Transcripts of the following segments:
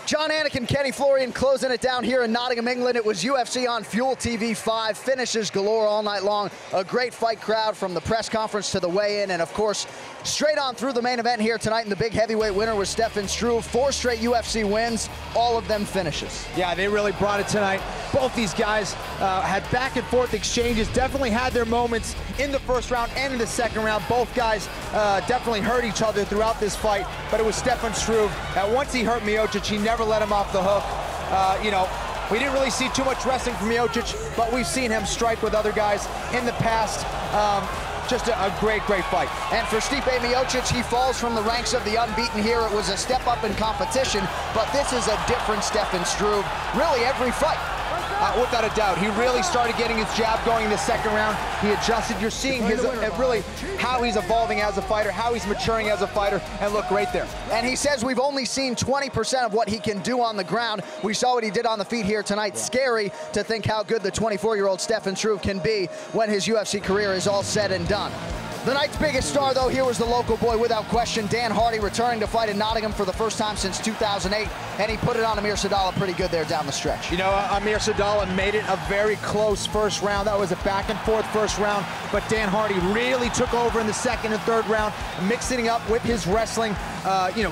John, Anik, and Kenny Florian closing it down here in Nottingham, England. It was UFC on Fuel TV 5, finishes galore all night long. A great fight crowd from the press conference to the weigh-in, and of course, straight on through the main event here tonight. And the big heavyweight winner was Stefan Struve. 4 straight UFC wins, all of them finishes. Yeah, they really brought it tonight. Both these guys had back and forth exchanges, definitely had their moments in the first round and in the second round. Both guys definitely hurt each other throughout this fight, but it was Stefan Struve that once he hurt Miocic, he never let him off the hook. We didn't really see too much wrestling from Miocic, but we've seen him strike with other guys in the past. Just a great fight. And for Stipe Miocic, he falls from the ranks of the unbeaten here. It was a step up in competition, but this is a different Stefan Struve, really every fight. Without a doubt, he really started getting his jab going in the second round. He adjusted. You're seeing his really how he's evolving as a fighter, how he's maturing as a fighter, and look right there. And he says we've only seen 20% of what he can do on the ground. We saw what he did on the feet here tonight. Scary to think how good the 24-year-old Stefan Struve can be when his UFC career is all said and done. The night's biggest star, though, here was the local boy, without question, Dan Hardy, returning to fight in Nottingham for the first time since 2008, and he put it on Amir Sadallah pretty good there down the stretch. You know, Amir Sadallah made it a very close first round. That was a back-and-forth first round, but Dan Hardy really took over in the second and third round, mixing it up with his wrestling.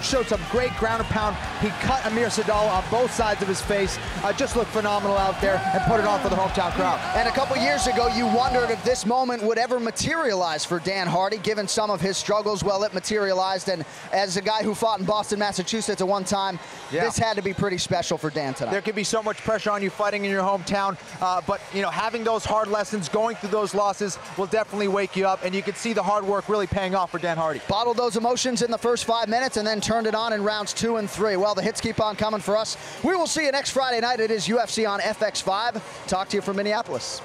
Showed some great ground and pound. He cut Amir Sadallah on both sides of his face. Just looked phenomenal out there and put it on for the hometown crowd. And a couple years ago, you wondered if this moment would ever materialize for Dan Hardy, given some of his struggles. Well, it materialized, and as a guy who fought in Boston, Massachusetts at one time, this had to be pretty special for Dan tonight. There could be so much pressure on you fighting in your hometown, but having those hard lessons, going through those losses will definitely wake you up, and you can see the hard work really paying off for Dan Hardy. Bottled those emotions in the first 5 minutes and then turned it on in rounds 2 and 3. Well, the hits keep on coming for us. We will see you next Friday night. It is UFC on FX5. Talk to you from Minneapolis.